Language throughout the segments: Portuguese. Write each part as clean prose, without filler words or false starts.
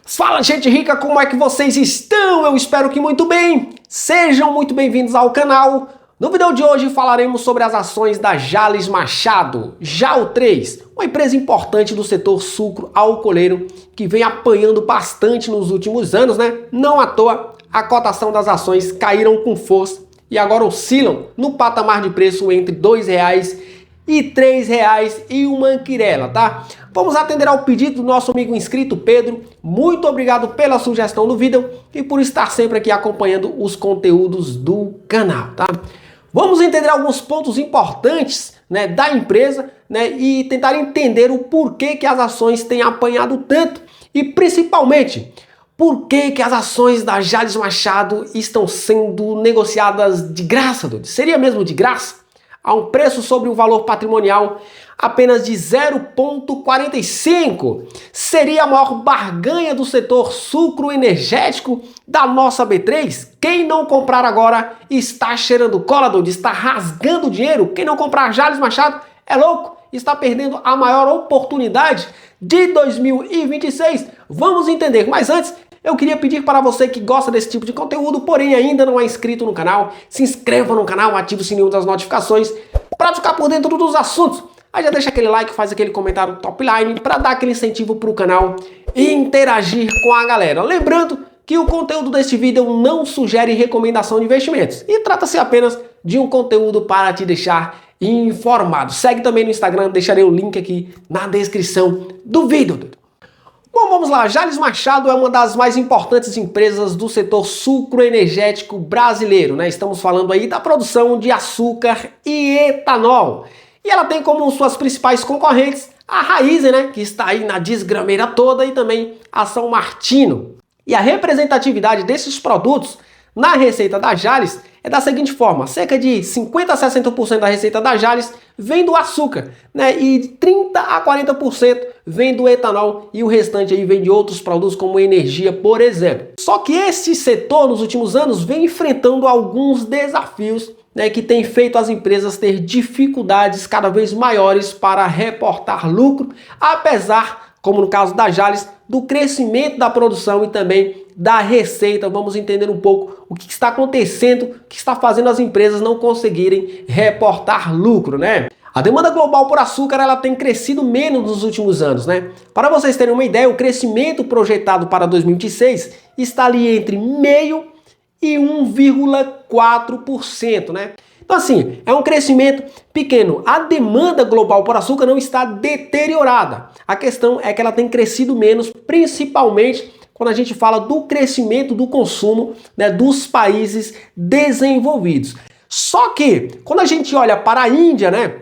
Fala, gente rica, como é que vocês estão? Eu espero que muito bem. Sejam muito bem-vindos ao canal. No vídeo de hoje falaremos sobre as ações da Jalles Machado, JAL3, uma empresa importante do setor sucro-alcooleiro que vem apanhando bastante nos últimos anos, né? Não à toa, a cotação das ações caíram com força e agora oscilam no patamar de preço entre R$ 2,00 e R$ 3,00 e uma quirela, tá? Vamos atender ao pedido do nosso amigo inscrito Pedro. Muito obrigado pela sugestão do vídeo e por estar sempre aqui acompanhando os conteúdos do canal, tá? Vamos entender alguns pontos importantes, né, da empresa, né, e tentar entender o porquê que as ações têm apanhado tanto e principalmente por que as ações da Jalles Machado estão sendo negociadas de graça, doido? Seria mesmo de graça? A um preço sobre o valor patrimonial apenas de 0,45. Seria a maior barganha do setor sucroenergético da nossa B3? Quem não comprar agora está cheirando cola, doido, está rasgando dinheiro. Quem não comprar Jalles Machado é louco, está perdendo a maior oportunidade de 2026. Vamos entender, mas antes eu queria pedir para você que gosta desse tipo de conteúdo, porém ainda não é inscrito no canal, se inscreva no canal, ative o sininho das notificações para ficar por dentro dos assuntos. Aí já deixa aquele like, faz aquele comentário top line para dar aquele incentivo para o canal e interagir com a galera. Lembrando que o conteúdo deste vídeo não sugere recomendação de investimentos e trata-se apenas de um conteúdo para te deixar informado. Segue também no Instagram, deixarei o link aqui na descrição do vídeo. Bom, vamos lá. Jalles Machado é uma das mais importantes empresas do setor sucroenergético brasileiro, né? Estamos falando aí da produção de açúcar e etanol. E ela tem como suas principais concorrentes a Raízen, né, que está aí na desgrameira toda, e também a São Martino. E a representatividade desses produtos na receita da Jalles é da seguinte forma: cerca de 50% a 60% da receita da Jalles vem do açúcar, né? E 30% a 40% vem do etanol e o restante aí vem de outros produtos como energia, por exemplo. Só que esse setor nos últimos anos vem enfrentando alguns desafios, né, que tem feito as empresas ter dificuldades cada vez maiores para reportar lucro, apesar, como no caso da Jalles, do crescimento da produção e também da receita. Vamos entender um pouco o que está acontecendo, o que está fazendo as empresas não conseguirem reportar lucro, né? A demanda global por açúcar ela tem crescido menos nos últimos anos, né? Para vocês terem uma ideia, o crescimento projetado para 2026 está ali entre 0,5% e 1,4%, né? Então assim, é um crescimento pequeno. A demanda global por açúcar não está deteriorada. A questão é que ela tem crescido menos, principalmente quando a gente fala do crescimento do consumo, né, dos países desenvolvidos. Só que quando a gente olha para a Índia, né,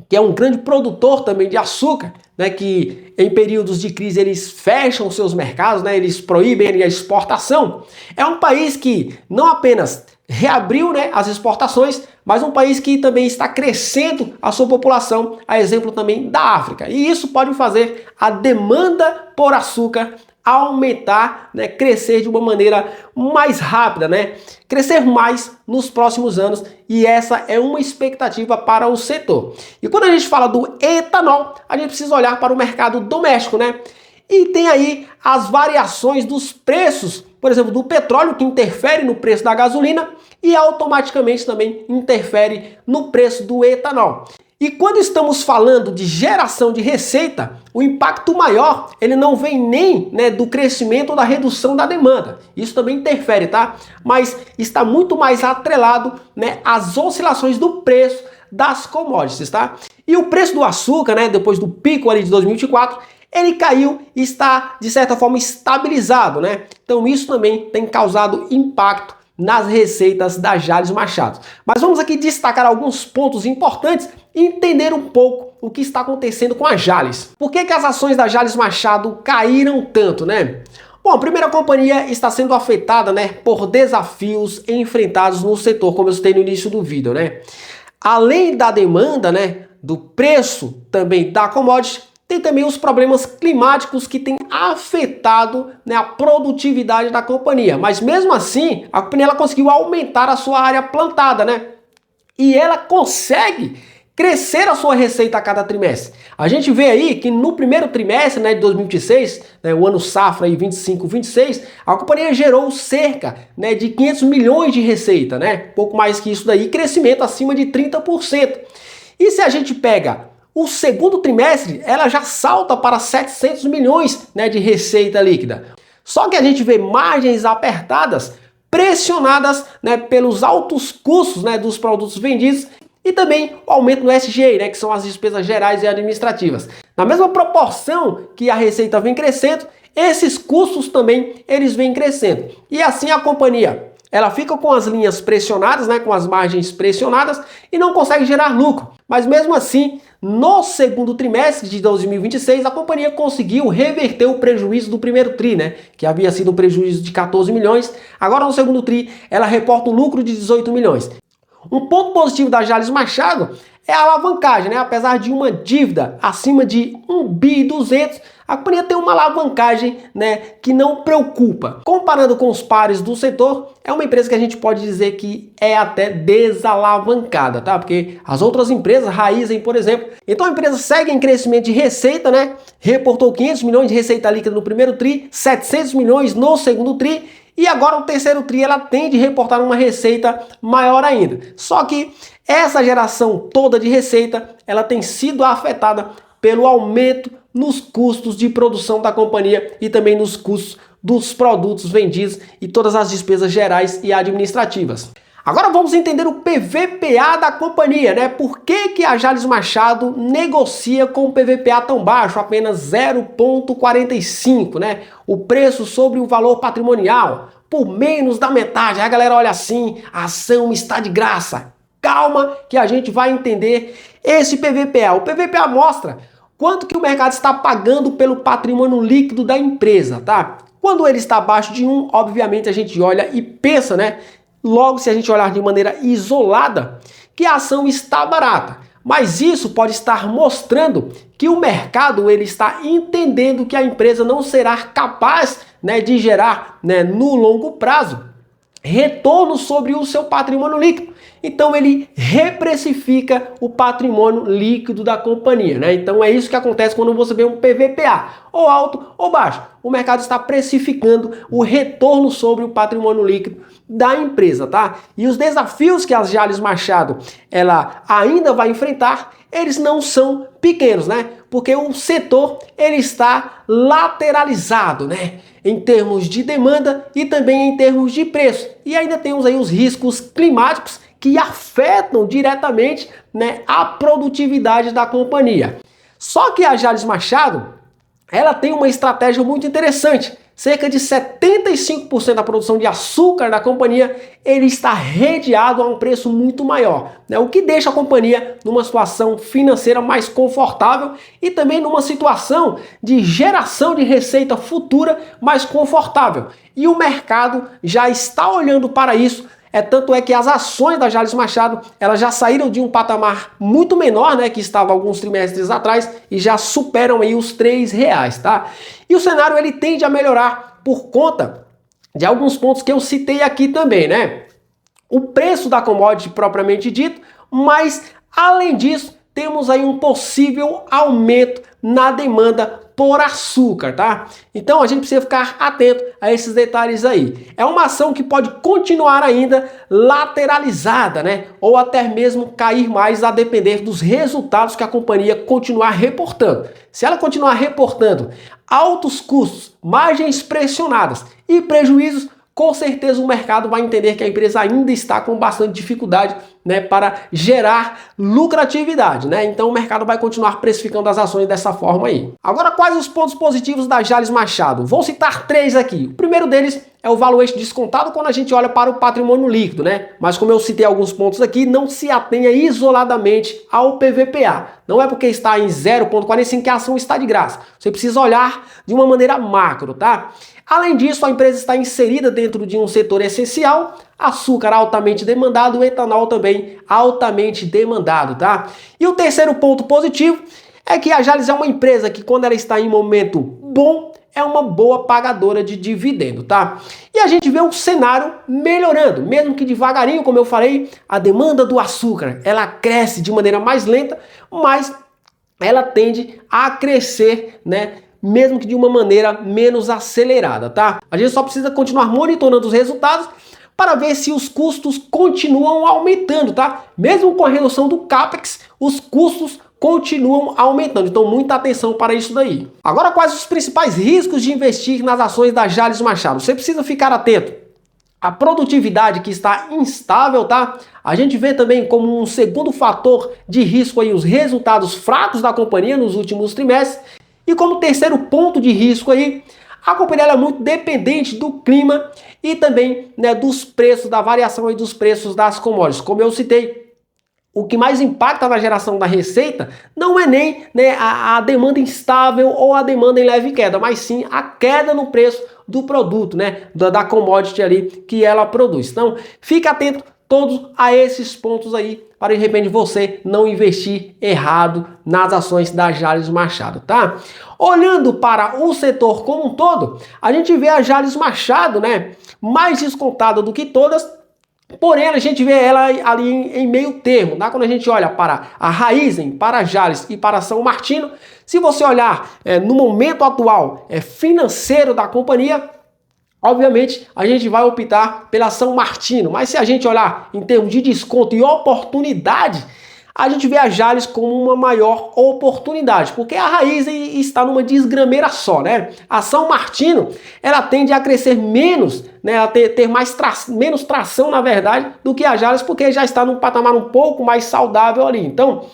que é um grande produtor também de açúcar, né, que em períodos de crise eles fecham seus mercados, né, eles proíbem a exportação. É um país que não apenas reabriu, né, as exportações, mas um país que também está crescendo a sua população, a exemplo também da África. E isso pode fazer a demanda por açúcar aumentar, né, crescer de uma maneira mais rápida, né, crescer mais nos próximos anos, e essa é uma expectativa para o setor. E quando a gente fala do etanol, a gente precisa olhar para o mercado doméstico, né, e tem aí as variações dos preços, por exemplo, do petróleo, que interfere no preço da gasolina e automaticamente também interfere no preço do etanol. E quando estamos falando de geração de receita, o impacto maior, ele não vem nem, né, do crescimento ou da redução da demanda. Isso também interfere, tá? Mas está muito mais atrelado, né, às oscilações do preço das commodities, tá? E o preço do açúcar, né, depois do pico ali de 2024, ele caiu e está, de certa forma, estabilizado, né? Então isso também tem causado impacto nas receitas da Jalles Machado. Mas vamos aqui destacar alguns pontos importantes e entender um pouco o que está acontecendo com a Jalles. Por que as ações da Jalles Machado caíram tanto, né? Bom, a primeira companhia está sendo afetada, né, por desafios enfrentados no setor, como eu citei no início do vídeo, né? Além da demanda, né, do preço também da commodity, tem também os problemas climáticos que têm afetado, né, a produtividade da companhia. Mas mesmo assim, a companhia ela conseguiu aumentar a sua área plantada, né? E ela consegue crescer a sua receita a cada trimestre. A gente vê aí que no primeiro trimestre, né, de 2026, né, o ano safra aí 25-26, a companhia gerou cerca, né, de 500 milhões de receita, né? Pouco mais que isso daí, crescimento acima de 30%. E se a gente pega o segundo trimestre, ela já salta para 700 milhões, né, de receita líquida. Só que a gente vê margens apertadas, pressionadas, né, pelos altos custos, né, dos produtos vendidos e também o aumento no SG&A, né, que são as despesas gerais e administrativas. Na mesma proporção que a receita vem crescendo, esses custos também eles vêm crescendo. E assim a companhia, ela fica com as linhas pressionadas, né, com as margens pressionadas e não consegue gerar lucro. Mas mesmo assim, no segundo trimestre de 2026, a companhia conseguiu reverter o prejuízo do primeiro tri, né, que havia sido um prejuízo de 14 milhões. Agora no segundo tri, ela reporta um lucro de 18 milhões. Um ponto positivo da Jalles Machado é a alavancagem, né? Apesar de uma dívida acima de 1,2 bi, a companhia tem uma alavancagem, né, que não preocupa. Comparando com os pares do setor, é uma empresa que a gente pode dizer que é até desalavancada, tá? Porque as outras empresas, Raizen, por exemplo, então a empresa segue em crescimento de receita, né? Reportou 500 milhões de receita líquida no primeiro tri, 700 milhões no segundo tri, e agora no terceiro tri ela tende a reportar uma receita maior ainda. Só que essa geração toda de receita, ela tem sido afetada pelo aumento nos custos de produção da companhia e também nos custos dos produtos vendidos e todas as despesas gerais e administrativas. Agora vamos entender o PVPA da companhia, né? Por que a Jalles Machado negocia com o PVPA tão baixo, apenas 0,45, né? O preço sobre o valor patrimonial, por menos da metade. Aí a galera olha assim, a ação está de graça. Calma que a gente vai entender esse PVPA. O PVPA mostra quanto que o mercado está pagando pelo patrimônio líquido da empresa, tá? Quando ele está abaixo de 1, obviamente a gente olha e pensa, né? Logo, se a gente olhar de maneira isolada, que a ação está barata. Mas isso pode estar mostrando que o mercado ele está entendendo que a empresa não será capaz, né, de gerar, né, no longo prazo retorno sobre o seu patrimônio líquido. Então ele reprecifica o patrimônio líquido da companhia, né? Então é isso que acontece quando você vê um PVPA, ou alto ou baixo. O mercado está precificando o retorno sobre o patrimônio líquido da empresa, tá? E os desafios que a Jalles Machado ela ainda vai enfrentar, eles não são pequenos, né? Porque o setor ele está lateralizado, né? Em termos de demanda e também em termos de preço. E ainda temos aí os riscos climáticos que afetam diretamente, né, a produtividade da companhia. Só que a Jalles Machado, ela tem uma estratégia muito interessante. Cerca de 75% da produção de açúcar da companhia ele está redeado a um preço muito maior, né? O que deixa a companhia numa situação financeira mais confortável e também numa situação de geração de receita futura mais confortável. E o mercado já está olhando para isso. Tanto é que as ações da Jalles Machado elas já saíram de um patamar muito menor, né, que estava alguns trimestres atrás e já superam aí os R$3, tá? E o cenário ele tende a melhorar por conta de alguns pontos que eu citei aqui também, né? O preço da commodity propriamente dito, mas além disso temos aí um possível aumento na demanda por açúcar, tá? Então a gente precisa ficar atento a esses detalhes aí. É uma ação que pode continuar ainda lateralizada, né? Ou até mesmo cair mais a depender dos resultados que a companhia continuar reportando. Se ela continuar reportando altos custos, margens pressionadas e prejuízos, com certeza o mercado vai entender que a empresa ainda está com bastante dificuldade, né, para gerar lucratividade, né? Então o mercado vai continuar precificando as ações dessa forma aí. Agora, quais os pontos positivos da Jalles Machado? Vou citar 3 aqui. O primeiro deles é o valuation descontado quando a gente olha para o patrimônio líquido, né? Mas como eu citei alguns pontos aqui, não se atenha isoladamente ao PVPA. Não é porque está em 0,45 que a ação está de graça. Você precisa olhar de uma maneira macro, tá? Além disso, a empresa está inserida dentro de um setor essencial, açúcar altamente demandado, etanol também altamente demandado, tá? E o terceiro ponto positivo é que a Jalles é uma empresa que quando ela está em momento bom, é uma boa pagadora de dividendo, tá? E a gente vê o cenário melhorando, mesmo que devagarinho, como eu falei, a demanda do açúcar, ela cresce de maneira mais lenta, mas ela tende a crescer, né? Mesmo que de uma maneira menos acelerada, tá? A gente só precisa continuar monitorando os resultados para ver se os custos continuam aumentando, tá? Mesmo com a redução do CAPEX, os custos continuam aumentando. Então, muita atenção para isso daí. Agora, quais os principais riscos de investir nas ações da Jalles Machado? Você precisa ficar atento. A produtividade que está instável, tá? A gente vê também como um segundo fator de risco aí os resultados fracos da companhia nos últimos trimestres. E como terceiro ponto de risco aí, a companhia é muito dependente do clima e também, né, dos preços, da variação aí dos preços das commodities. Como eu citei, o que mais impacta na geração da receita não é nem, né, a demanda instável ou a demanda em leve queda, mas sim a queda no preço do produto, né, da commodity ali que ela produz. Então, fique atento todos a esses pontos aí para de repente você não investir errado nas ações da Jalles Machado, tá? Olhando para o setor como um todo, a gente vê a Jalles Machado, né, mais descontada do que todas. Porém, a gente vê ela ali em meio termo, tá? Quando a gente olha para a Raízen, para a Jalles e para a São Martino, se você olhar no momento atual financeiro da companhia, obviamente a gente vai optar pela São Martino, mas se a gente olhar em termos de desconto e oportunidade, a gente vê a Jalles como uma maior oportunidade, porque a Raízen está numa desgrameira só, né? A São Martino, ela tende a crescer menos, né? A ter menos tração, na verdade, do que a Jalles, porque já está num patamar um pouco mais saudável ali. Então,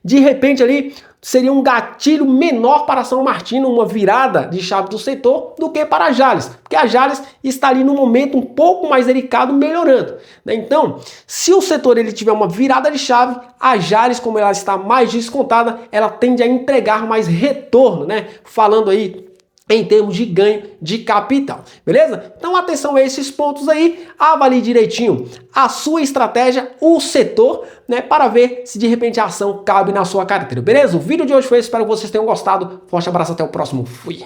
de repente ali, seria um gatilho menor para a São Martino, uma virada de chave do setor, do que para a Jalles, porque a Jalles está ali no momento um pouco mais delicado, melhorando, né? Então, se o setor ele tiver uma virada de chave, a Jalles, como ela está mais descontada, ela tende a entregar mais retorno, né? Falando aí em termos de ganho de capital, beleza? Então atenção a esses pontos aí, avalie direitinho a sua estratégia, o setor, né, para ver se de repente a ação cabe na sua carteira, beleza? O vídeo de hoje foi esse, espero que vocês tenham gostado, forte abraço, até o próximo, fui!